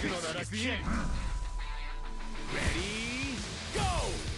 くのなら消え。Ready, go!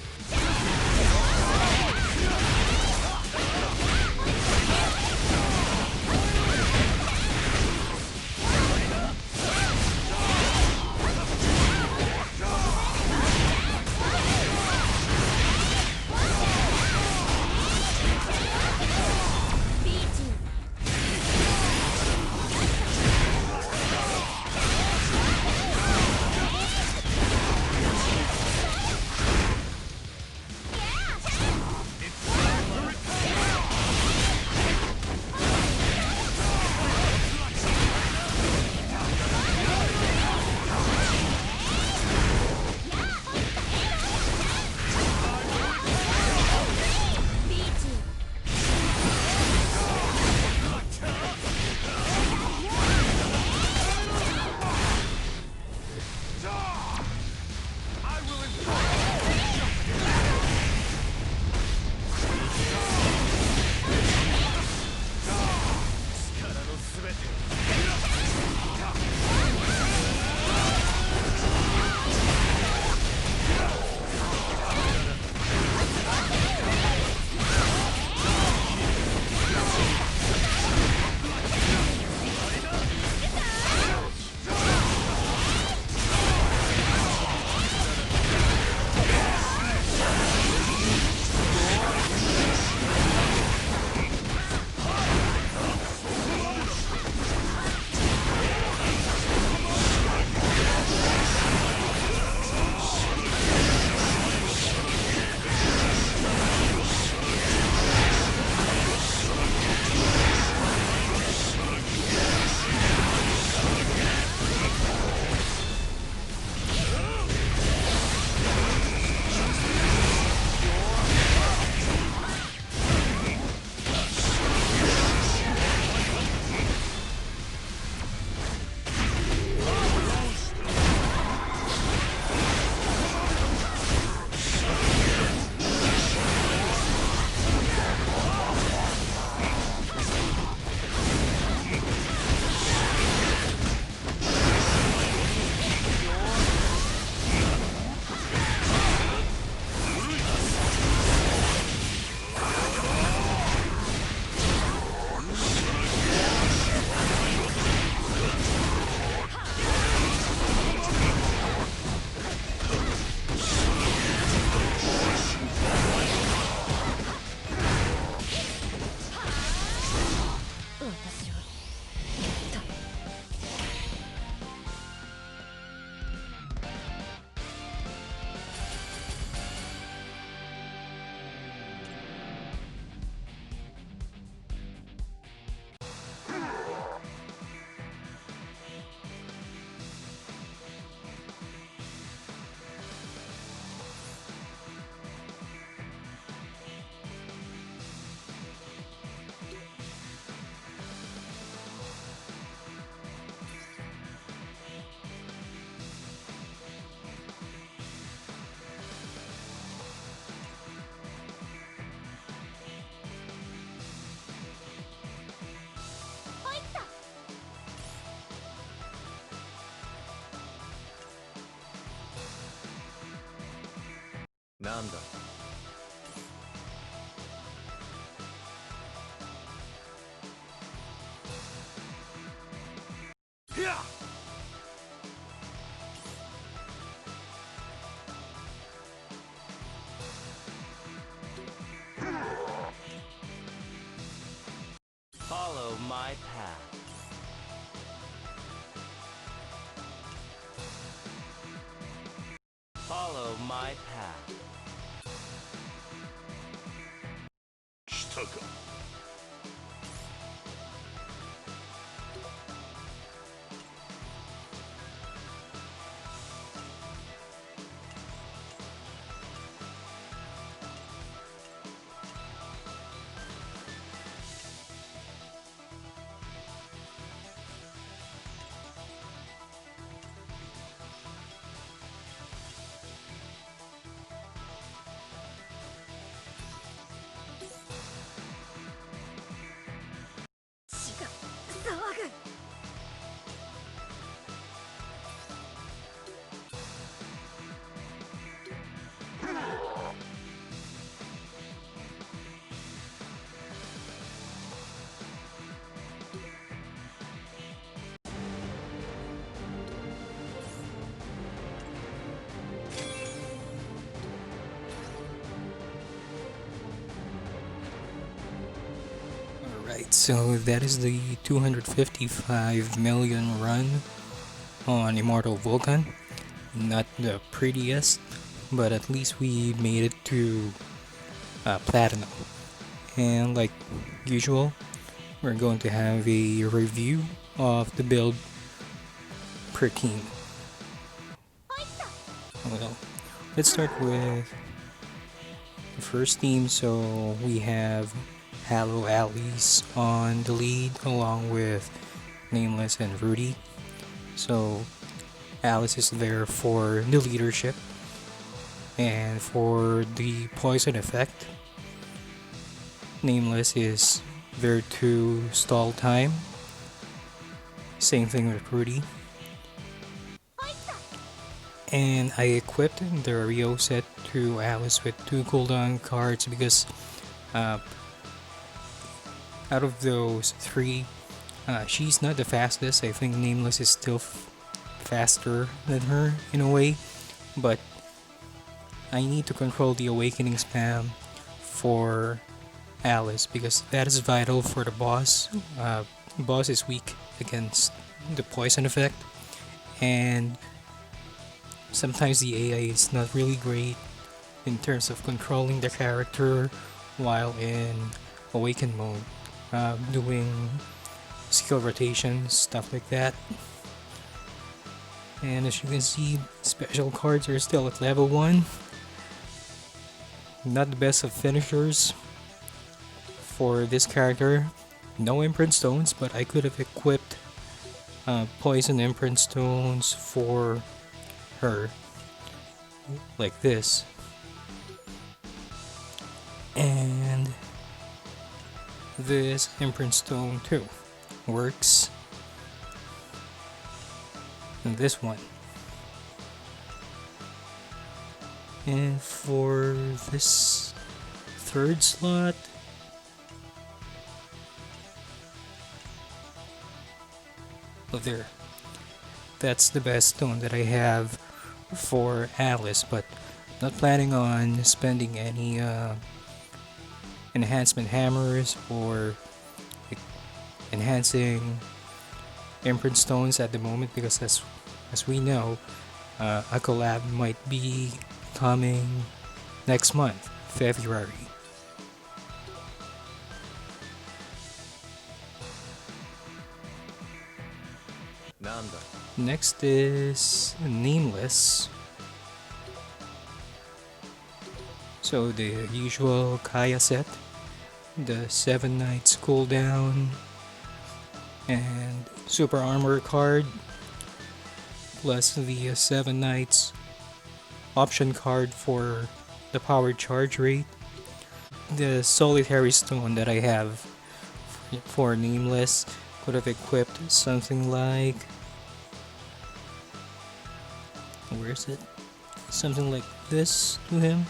なんだ。Follow my path. Follow my path. 来たか。Alright, so that is the 255 million run on Immortal Vulcan. Not the prettiest, but at least we made it to Platinum. And like usual, we're going to have a review of the build per team. Well, let's start with the first team. So we have Hallow Alice on the lead along with Nameless and Rudy. So Alice is there for the leadership and for the poison effect. Nameless is there to stall time. Same thing with Rudy. And I equipped the Rio set to Alice with 2 cooldown cards because out of those 3, she's not the fastest. I think Nameless is still faster than her in a way, but I need to control the awakening spam for Alice because that is vital for the boss. Boss is weak against the poison effect, and sometimes the AI is not really great in terms of controlling the character while in awaken mode, doing skill rotations, stuff like that. And as you can see, special cards are still at level 1. Not the best of finishers for this character. No imprint stones, but I could have equipped poison imprint stones for her, like this. And this imprint stone too works. And this one. And for this third slot, oh there, that's the best stone that I have for Alice, but not planning on spending any enhancement hammers or enhancing imprint stones at the moment because as we know, a collab might be coming next month, February. Nanda. Next is Nameless. So the usual Kaya set, the 7 Knights cooldown, and super armor card, plus the 7 Knights option card for the power charge rate. The solitary stone that I have for Nameless could have equipped something like, where is it? Something like this to him.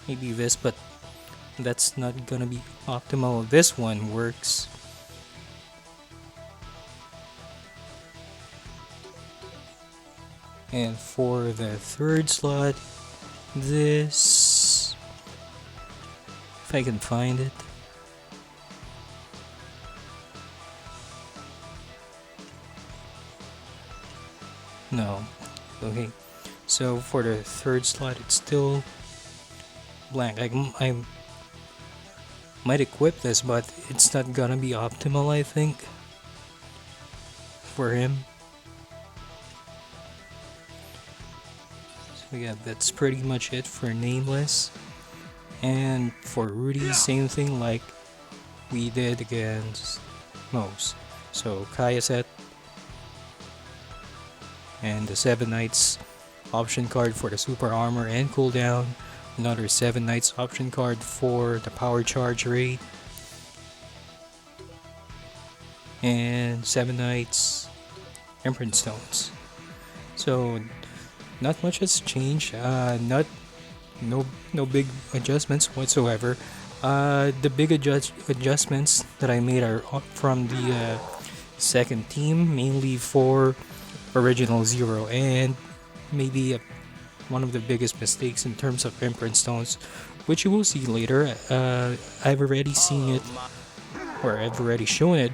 Maybe this, but that's not gonna be optimal. This one works. And for the third slot, this, if I can find it. No. Okay. So for the third slot, it's still blank. I might equip this, but it's not gonna be optimal, I think, for him. So yeah, that's pretty much it for Nameless. And for Rudy, same thing like we did against Mose. So Kaya set and the 7 Knights option card for the super armor and cooldown. Another 7 Knights option card for the power charge rate. And 7 Knights imprint stones. So not much has changed. No big adjustments whatsoever. The big adjustments that I made are from the second team, mainly for Original Zero, and maybe one of the biggest mistakes in terms of imprint stones which you will see later. I've already seen it, or I've already shown it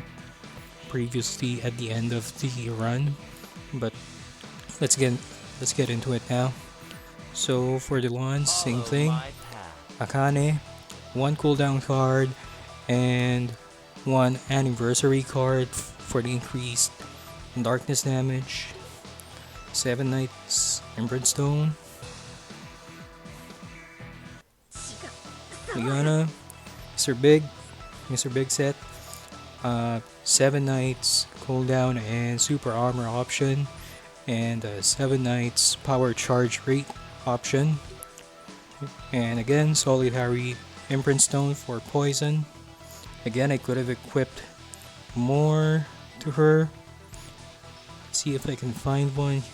previously at the end of the run, but let's get into it now. So for the launch, same thing. My path. Akane, one cooldown card, and one anniversary card for the increased darkness damage. 7 Knights in Brimstone. Liana, Mr. Big set. 7 Knights cooldown and super armor option, and 7 Knights power charge rate option. And again, solitary imprint stone for poison. Again, I could have equipped more to her. See if I can find one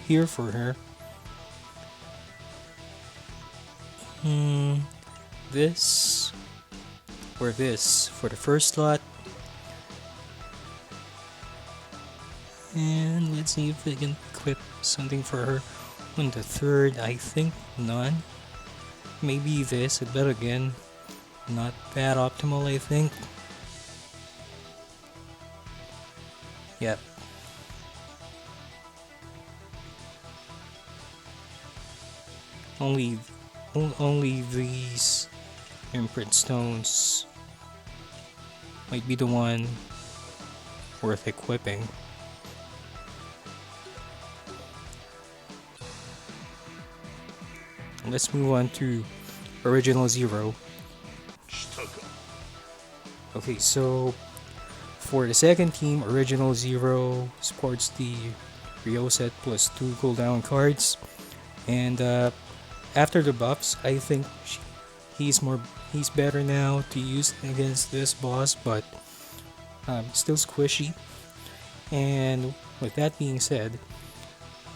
here for her. This or this for the first slot. And let's see if I can equip something for her on the third. I think none. Maybe this, but again, not that optimal, I think. Yep. Only these imprint stones might be the one worth equipping. Let's move on to Original Zero. Okay, so for the second team, Original Zero sports the Ryo set plus 2 cooldown cards, and after the buffs, I think he's better now to use against this boss, but still squishy. And with that being said,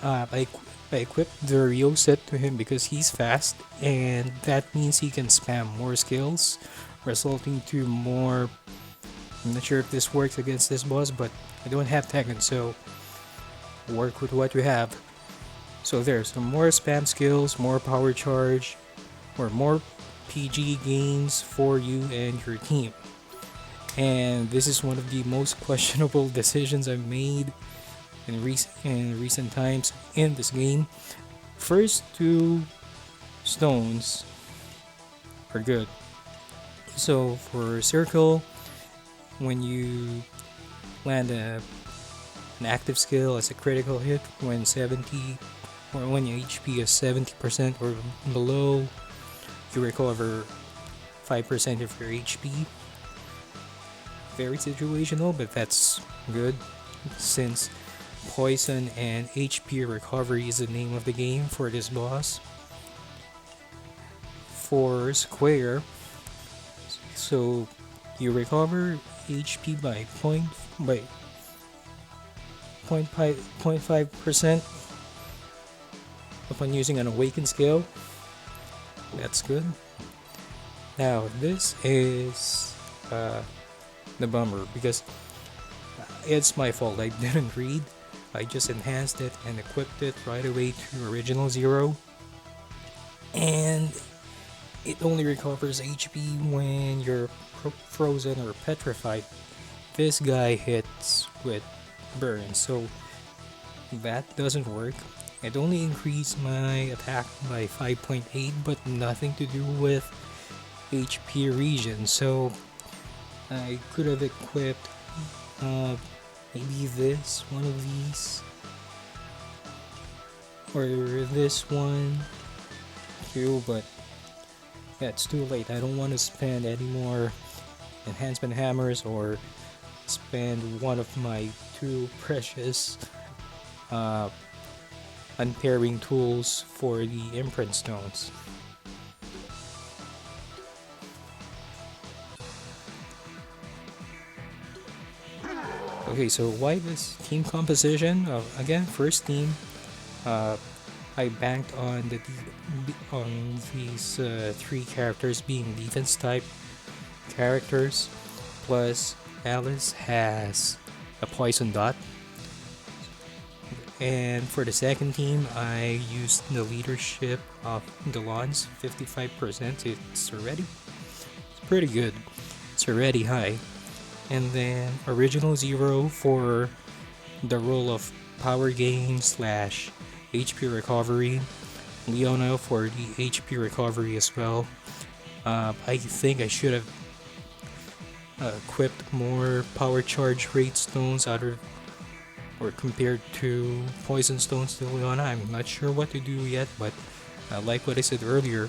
I equipped the Ryo set to him because he's fast, and that means he can spam more skills, resulting to more. I'm not sure if this works against this boss, but I don't have Tekken, so work with what you have. So there's some more spam skills, more power charge, or more PG gains for you and your team. And this is one of the most questionable decisions I've made in recent times in this game. First 2 stones are good. So for Circle, when you land an active skill as a critical hit when 70 or when your HP is 70% or below, you recover 5% of your HP. Very situational, but that's good since poison and HP recovery is the name of the game for this boss. For Square, so you recover HP by 0.5% upon using an awakened skill. That's good. Now this is the bummer because it's my fault. I didn't read. I just enhanced it and equipped it right away to Original Zero, and it only recovers HP when you're frozen or petrified. This guy hits with burn, so that doesn't work. It only increased my attack by 5.8, but nothing to do with HP regen, so I could have equipped maybe one of these, or this one too, but yeah, it's too late. I don't want to spend any more enhancement hammers or spend one of my 2 precious unpairing tools for the imprint stones. Okay, so why this team composition? Again, first team, I banked on these 3 characters being defense type characters, plus Alice has a poison dot, And for the second team, I used the leadership of the Lawns, 55%. It's pretty good. It's already high. And then original zero for the role of power gain slash HP recovery. Leona for the HP recovery as well. I think I should have equipped more power charge rate stones or compared to poison stones to Leona. I'm not sure what to do yet, but like what I said earlier,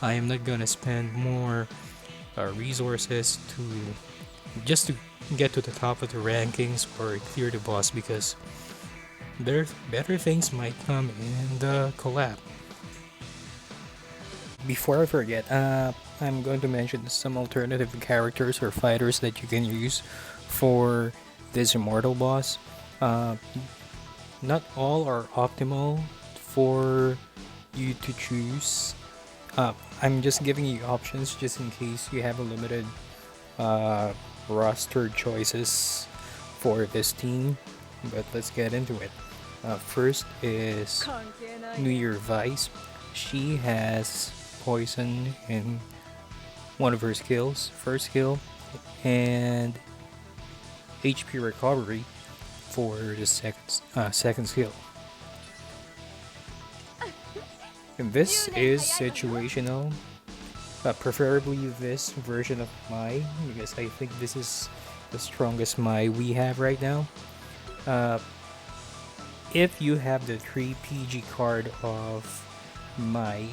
I am not gonna spend more resources to get to the top of the rankings or clear the boss, because better things might come in the collab. Before I forget, I'm going to mention some alternative characters or fighters that you can use for this immortal boss. Not all are optimal for you to choose. I'm just giving you options just in case you have a limited roster choices for this team. But let's get into it. First is New Year Vice. She has poison in one of her skills, first skill, and HP recovery for the second skill. And this is situational, preferably this version of Mai, because I think this is the strongest Mai we have right now. If you have the 3 PG card of Mai,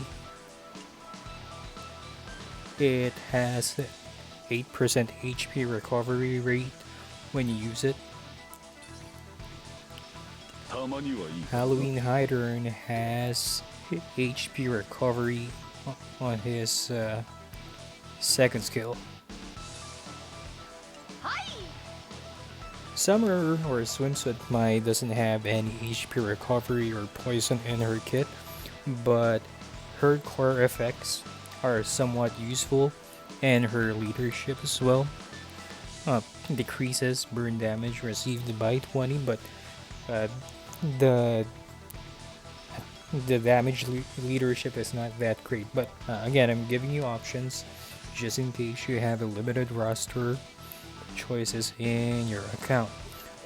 it has 8% HP recovery rate when you use it. Halloween Hydern has HP recovery on his second skill. Summer or Swimsuit Mai doesn't have any HP recovery or poison in her kit, but her core effects are somewhat useful, and her leadership as well. Decreases burn damage received by 20, but the damage leadership is not that great. But again, I'm giving you options just in case you have a limited roster choices in your account.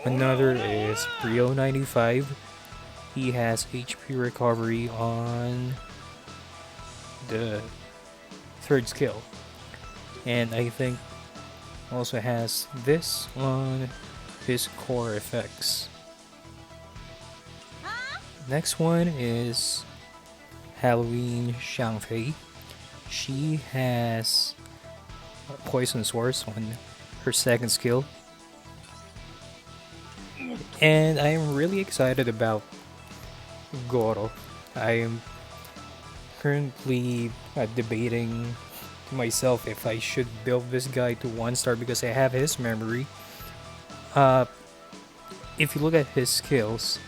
Another is Rio95. He has HP recovery on the third skill, and I think also has this on his core effects. Next one is Halloween Xiangfei. She has poison source on her second skill, and I am really excited about Goro. I am currently debating to myself if I should build this guy to 1-star because I have his memory. If you look at his skills,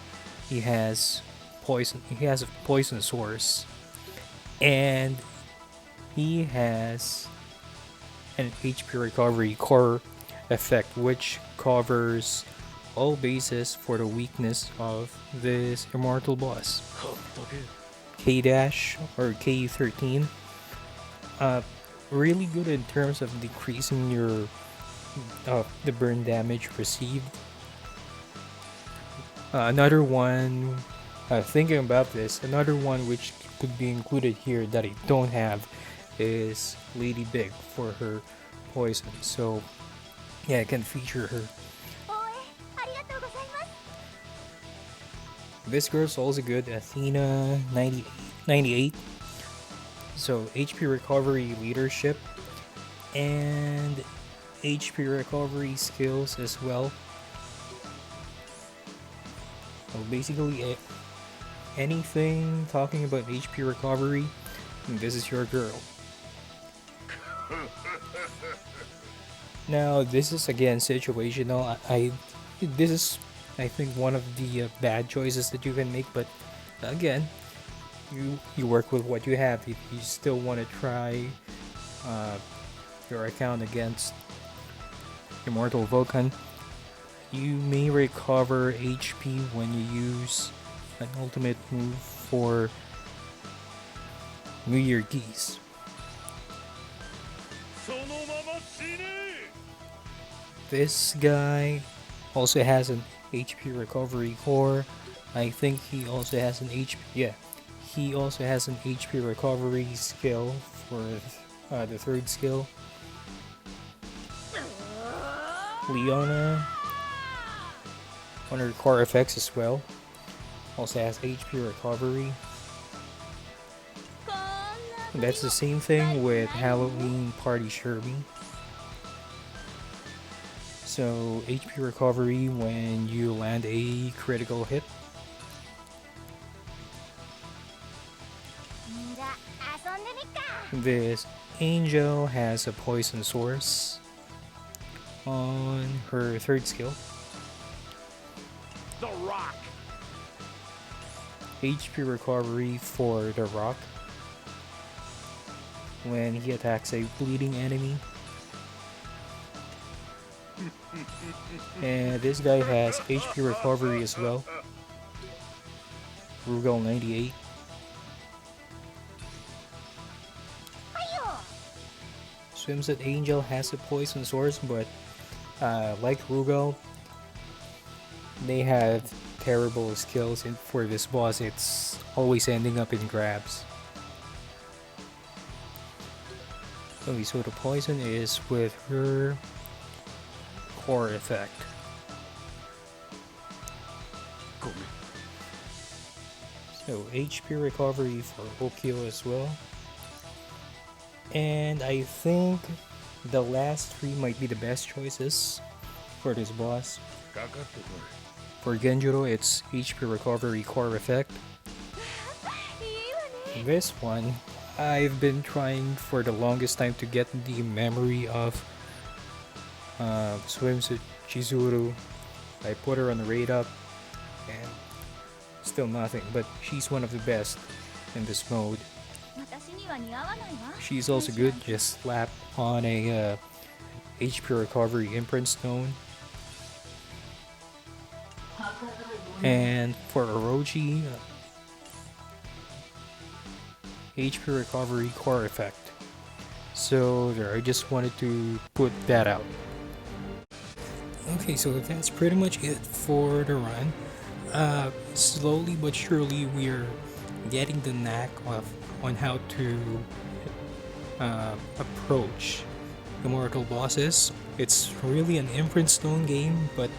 he has poison. He has a poison source, and he has an HP recovery core effect, which covers all bases for the weakness of this immortal boss. K dash or K13. Really good in terms of decreasing your the burn damage received. Another one, thinking about this, another one which could be included here that I don't have is Lady Big for her poison. So yeah, I can feature her. This girl's also good. Athena 98. So HP recovery leadership and HP recovery skills as well. Well, basically anything talking about HP recovery, this is your girl. Now this is again situational. This is I think one of the bad choices that you can make, but again, you work with what you have. If you still want to try your account against Immortal Vulcan, you may recover HP when you use an ultimate move for New Year Geese. This guy also has an HP recovery core. I think he also has an he also has an HP recovery skill for the third skill. Leona, on her core effects as well, also has HP recovery. And that's the same thing with Halloween Party Sherby. So HP recovery when you land a critical hit. This Angel has a poison source on her third skill. The Rock. HP recovery for the Rock when he attacks a bleeding enemy. And this guy has HP recovery as well. Rugal 98. Swimsuit Angel has a poison source, but like Rugal, they have terrible skills, and for this boss it's always ending up in grabs. Okay, so the poison is with her core effect. So HP recovery for Okio as well. And I think the last three might be the best choices for this boss. For Genjuro, it's HP recovery core effect. This one, I've been trying for the longest time to get the memory of Swimsuit Chizuru. I put her on the raid up and still nothing, but she's one of the best in this mode. She's also good, just slap on a HP recovery imprint stone. And for Orochi, HP recovery core effect. So there, I just wanted to put that out. Okay, so that's pretty much it for the run. Slowly but surely we're getting the knack on how to approach the mortal bosses. It's really an imprint stone game, but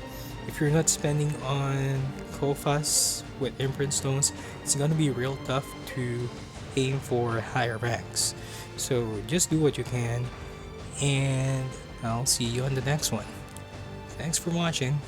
if you're not spending on KoFAS with imprint stones, it's gonna be real tough to aim for higher ranks. So just do what you can, and I'll see you on the next one. Thanks for watching.